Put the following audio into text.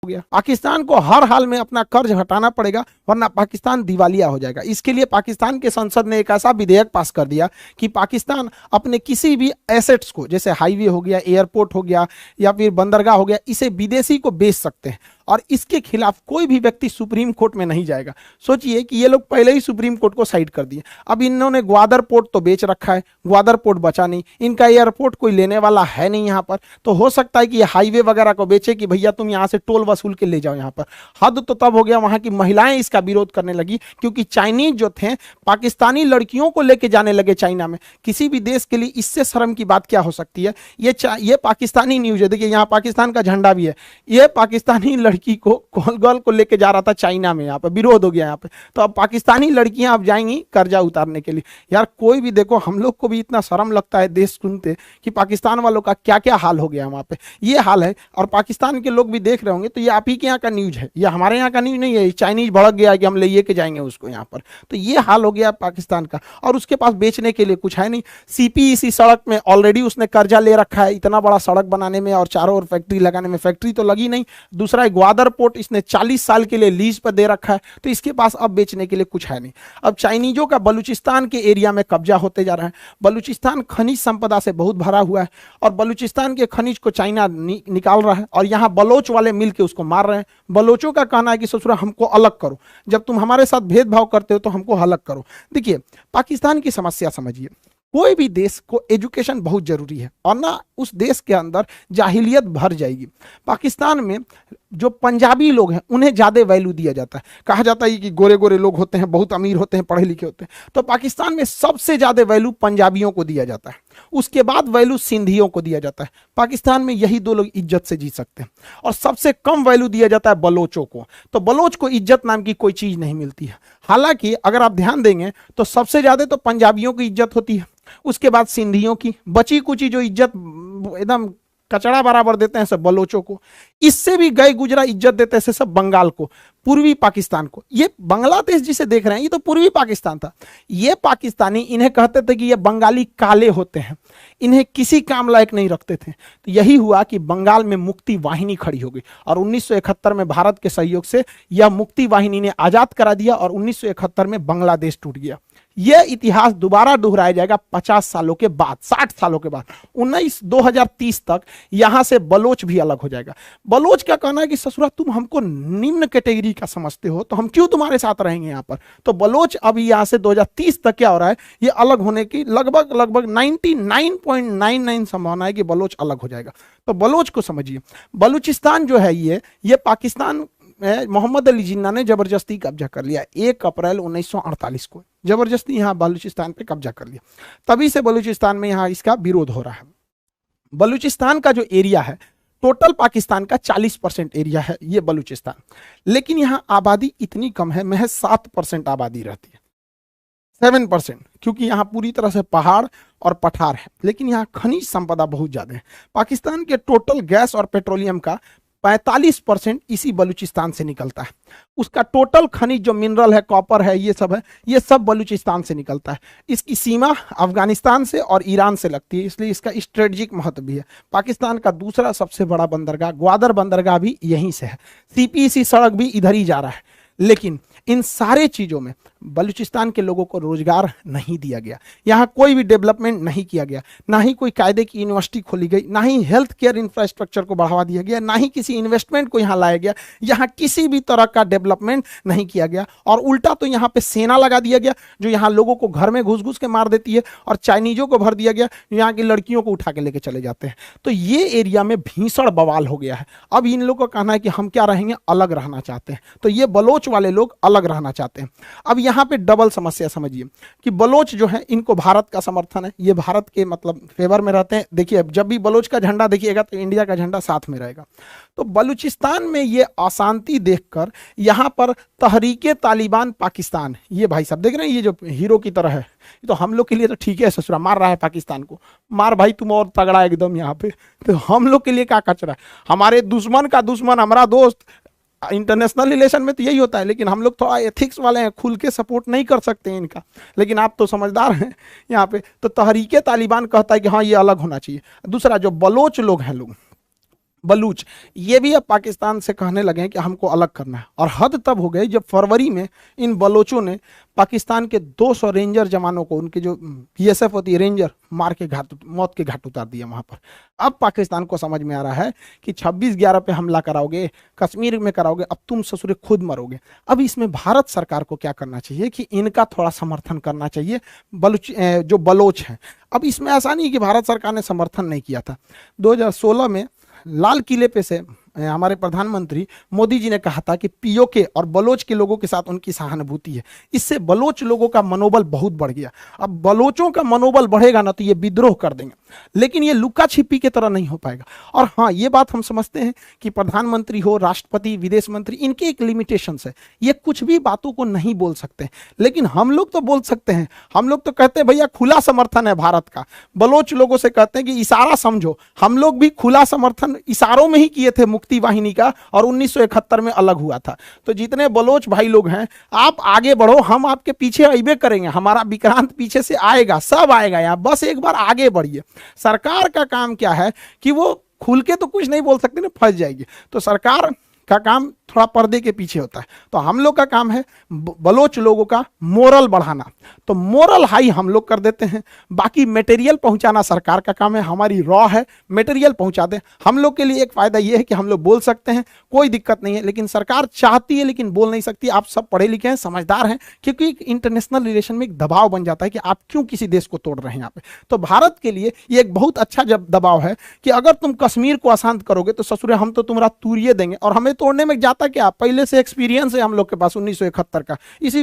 गया। पाकिस्तान को हर हाल में अपना कर्ज हटाना पड़ेगा वरना पाकिस्तान दिवालिया हो जाएगा। इसके लिए पाकिस्तान के संसद ने एक ऐसा विधेयक पास कर दिया कि पाकिस्तान अपने किसी भी एसेट्स को, जैसे हाईवे हो गया, एयरपोर्ट हो गया या फिर बंदरगाह हो गया, इसे विदेशी को बेच सकते हैं और इसके खिलाफ कोई भी व्यक्ति सुप्रीम कोर्ट में नहीं जाएगा। सोचिए कि ये लोग पहले ही सुप्रीम कोर्ट को साइड कर दिए। अब इन्होंने ग्वादर पोर्ट तो बेच रखा है, ग्वादर पोर्ट बचा नहीं, इनका एयरपोर्ट कोई लेने वाला है नहीं यहाँ पर, तो हो सकता है कि ये हाईवे वगैरह को बेचे कि भैया तुम यहाँ से टोल वसूल के ले जाओ यहाँ पर। हद तो तब हो गया वहां की महिलाएं इसका विरोध करने लगी क्योंकि चाइनीज जो थे पाकिस्तानी लड़कियों को लेके जाने लगे चाइना में। किसी भी देश के लिए इससे शर्म की बात क्या हो सकती है। ये पाकिस्तानी न्यूज है, देखिए यहाँ पाकिस्तान का झंडा भी है, ये पाकिस्तानी लड़की को गर्ल को लेके जा रहा था चाइना में, यहाँ पे विरोध हो गया यहाँ पे। तो अब पाकिस्तानी लड़कियां अब जाएंगी कर्जा उतारने के लिए। यार कोई भी देखो, हम लोग को भी इतना शर्म लगता है देश सुनते कि पाकिस्तान वालों का क्या क्या हाल हो गया वहां पे, ये हाल है। और पाकिस्तान के लोग भी देख रहे होंगे तो ये आप ही के यहाँ का न्यूज है, ये हमारे यहाँ का न्यूज नहीं है। चाइनीज भड़क गया कि हम ले के जाएंगे उसको यहाँ पर, तो ये हाल हो गया पाकिस्तान का। और उसके पास बेचने के लिए कुछ है नहीं। सीपीईसी सड़क में ऑलरेडी उसने कर्जा ले रखा है इतना बड़ा सड़क बनाने में और चारों ओर फैक्ट्री लगाने में, फैक्ट्री तो लगी नहीं। दूसरा ग्वादर पोर्ट इसने 40 साल के लिए लीज पर दे रखा है, तो इसके पास अब बेचने के लिए कुछ है नहीं। अब चाइनीजों का बलूचिस्तान के एरिया में कब्जा होते जा रहा है। बलूचिस्तान खनिज संपदा से बहुत भरा हुआ है और बलूचिस्तान के खनिज को चाइना निकाल रहा है और यहाँ बलोच वाले मिल के उसको मार रहे हैं। बलोचों का कहना है कि ससुरा हमको अलग करो, जब तुम हमारे साथ भेदभाव करते हो तो हमको अलग करो। देखिए पाकिस्तान की समस्या समझिए, कोई भी देश को एजुकेशन बहुत जरूरी है और ना उस देश के अंदर जाहिलियत भर जाएगी। पाकिस्तान में जो पंजाबी लोग हैं उन्हें ज्यादा वैल्यू दिया जाता है। कहा जाता है कि गोरे गोरे लोग होते हैं, बहुत अमीर होते हैं, पढ़े लिखे होते हैं, तो पाकिस्तान में सबसे ज्यादा वैल्यू पंजाबियों को दिया जाता है, उसके बाद वैल्यू सिंधियों को दिया जाता है। पाकिस्तान में यही दो लोग इज्जत से जी सकते हैं और सबसे कम वैल्यू दिया जाता है बलोचों को। तो बलोच को इज्जत नाम की कोई चीज नहीं मिलती है। हालांकि अगर आप ध्यान देंगे तो सबसे ज्यादा तो पंजाबियों की इज्जत होती है, उसके बाद सिंधियों की, बची कुची जो इज्जत एकदम कचड़ा बराबर देते हैं सब बलोचों को। इससे भी गए गुजरा इज्जत देते हैं सब बंगाल को, पूर्वी पाकिस्तान को। ये बांग्लादेश जिसे देख रहे हैं ये तो पूर्वी पाकिस्तान था। ये पाकिस्तानी इन्हें कहते थे कि ये बंगाली काले होते हैं, इन्हें किसी काम लायक नहीं रखते थे। तो यही हुआ कि बंगाल में मुक्ति वाहिनी खड़ी हो गई और 1971 में भारत के सहयोग से यह मुक्ति वाहिनी ने आजाद करा दिया और 1971 में बांग्लादेश टूट गया। यह इतिहास दोबारा दोहराया जाएगा 50 सालों के बाद, 60 सालों के बाद। 2030 तक यहां से बलोच भी अलग हो जाएगा। बलोच का कहना है कि ससुरा तुम हमको निम्न कैटेगरी का समझते हो तो हम क्यों तुम्हारे साथ रहेंगे यहाँ पर। तो बलोच अभी यहां से 2030 तक क्या हो रहा है, ये अलग होने की लगभग 99.99 संभावना है कि बलोच अलग हो जाएगा। तो बलोच को समझिए, बलूचिस्तान जो है ये पाकिस्तान मोहम्मद अली जिन्ना ने जबरदस्ती कब्जा कर लिया 1 अप्रैल 1948 को, जबरदस्ती यहाँ बलूचिस्तान पे कब्जा कर लिया। तभी से बलूचिस्तान में यहाँ इसका विरोध हो रहा है। बलूचिस्तान का जो एरिया है, टोटल पाकिस्तान का 40% एरिया है ये बलूचिस्तान, लेकिन यहाँ आबादी इतनी कम है, महज 7% आबादी रहती है, 7%, क्योंकि यहाँ पूरी तरह से पहाड़ और पठार है। लेकिन यहाँ खनिज संपदा बहुत ज्यादा है। पाकिस्तान के टोटल गैस और पेट्रोलियम का 45% इसी बलूचिस्तान से निकलता है। उसका टोटल खनिज जो मिनरल है, कॉपर है, ये सब बलूचिस्तान से निकलता है। इसकी सीमा अफगानिस्तान से और ईरान से लगती है, इसलिए इसका स्ट्रेटेजिक महत्व भी है। पाकिस्तान का दूसरा सबसे बड़ा बंदरगाह ग्वादर बंदरगाह भी यहीं से है। सीपीईसी सड़क भी इधर ही जा रहा है। लेकिन इन सारे चीजों में बलूचिस्तान के लोगों को रोजगार नहीं दिया गया, यहाँ कोई भी डेवलपमेंट नहीं किया गया, ना ही कोई कायदे की यूनिवर्सिटी खोली गई, ना ही हेल्थ केयर इंफ्रास्ट्रक्चर को बढ़ावा दिया गया, ना ही किसी इन्वेस्टमेंट को यहाँ लाया गया। यहाँ किसी भी तरह का डेवलपमेंट नहीं किया गया और उल्टा तो यहाँ पे सेना लगा दिया गया जो यहाँ लोगों को घर में घुस घुस के मार देती है, और चाइनीजों को भर दिया गया जो यहाँ की लड़कियों को उठा के लेके चले जाते हैं। तो ये एरिया में भीषण बवाल हो गया है। अब इन लोगों का कहना है कि हम क्या रहेंगे, अलग रहना चाहते हैं। तो ये बलोच वाले लोग अलग रहना चाहते हैं। अब यहाँ पे डबल समस्या समझिए कि बलोच जो है इनको भारत का समर्थन है, ये भारत के मतलब फेवर में रहते हैं। देखिए जब भी बलोच का झंडा देखिएगा तो इंडिया का झंडा साथ में रहेगा। तो बलूचिस्तान में ये अशांति देखकर यहाँ पर तहरीके तालिबान पाकिस्तान, ये भाई साहब देख रहे हैं, ये जो हीरो की तरह है, तो हम लोग के लिए तो ठीक है, ससुरा मार रहा है पाकिस्तान को, मार भाई तुम और तगड़ा एकदम यहाँ पे। तो हम लोग के लिए क्या कचरा है, हमारे दुश्मन का दुश्मन हमारा दोस्त। इंटरनेशनल रिलेशन में तो यही होता है, लेकिन हम लोग थोड़ा एथिक्स वाले हैं, खुल के सपोर्ट नहीं कर सकते हैं इनका। लेकिन आप तो समझदार हैं यहाँ पे। तो तहरीके तालिबान कहता है कि हाँ ये अलग होना चाहिए। दूसरा जो बलोच लोग हैं, बलूच, ये भी अब पाकिस्तान से कहने लगे हैं कि हमको अलग करना है। और हद तब हो गई जब फरवरी में इन बलोचों ने पाकिस्तान के 200 रेंजर जवानों को, उनके जो बीएसएफ होती है रेंजर, मार के मौत के घाट उतार दिया वहां पर। अब पाकिस्तान को समझ में आ रहा है कि 26/11 पे हमला कराओगे, कश्मीर में कराओगे, अब तुम ससुरे खुद मरोगे। अब इसमें भारत सरकार को क्या करना चाहिए कि इनका थोड़ा समर्थन करना चाहिए, जो बलोच हैं। अब इसमें ऐसा नहीं कि भारत सरकार ने समर्थन नहीं किया था। 2016 में लाल किले पे से हमारे प्रधानमंत्री मोदी जी ने कहा था कि पीओके और बलोच के लोगों के साथ उनकी सहानुभूति है। इससे बलोच लोगों का मनोबल बहुत बढ़ गया। अब बलोचों का मनोबल बढ़ेगा ना तो ये विद्रोह कर देंगे, लेकिन ये लुका छिपी की तरह नहीं हो पाएगा। और हाँ, ये बात हम समझते हैं कि प्रधानमंत्री हो, राष्ट्रपति, विदेश मंत्री, इनके एक लिमिटेशंस है, ये कुछ भी बातों को नहीं बोल सकते, लेकिन हम लोग तो बोल सकते हैं। हम लोग तो कहते हैं भैया खुला समर्थन है भारत का। बलोच लोगों से कहते हैं कि इशारा समझो, हम लोग भी खुला समर्थन इशारों में ही किए थे मुक्ति वाहिनी का, और 1971 में अलग हुआ था। तो जितने बलोच भाई लोग हैं, आप आगे बढ़ो, हम आपके पीछे अइबे करेंगे, हमारा विक्रांत पीछे से आएगा, सब आएगा यहाँ, बस एक बार आगे बढ़िए। सरकार का काम क्या है कि वो खुल के तो कुछ नहीं बोल सकती ना, फंस जाएगी। तो सरकार का काम थोड़ा पर्दे के पीछे होता है। तो हम लोग का काम है बलोच लोगों का मोरल बढ़ाना, तो मोरल हाई हम लोग कर देते हैं। बाकी मटेरियल पहुंचाना सरकार का काम है, हमारी रॉ है, मटेरियल पहुंचा दें। हम लोग के लिए एक फायदा ये है कि हम लोग बोल सकते हैं, कोई दिक्कत नहीं है, लेकिन सरकार चाहती है लेकिन बोल नहीं सकती। आप सब पढ़े लिखे हैं, समझदार हैं, क्योंकि इंटरनेशनल रिलेशन में एक दबाव बन जाता है कि आप क्यों किसी देश को तोड़ रहे हैं यहाँ पे। तो भारत के लिए ये एक बहुत अच्छा जब दबाव है कि अगर तुम कश्मीर को अशांत करोगे तो ससुरे हम तो तुम्हारा तूरिये देंगे, और हमें तोड़ने में जाता क्या, पहले से एक्सपीरियंस है हम लोग के पास 1971 का। इसी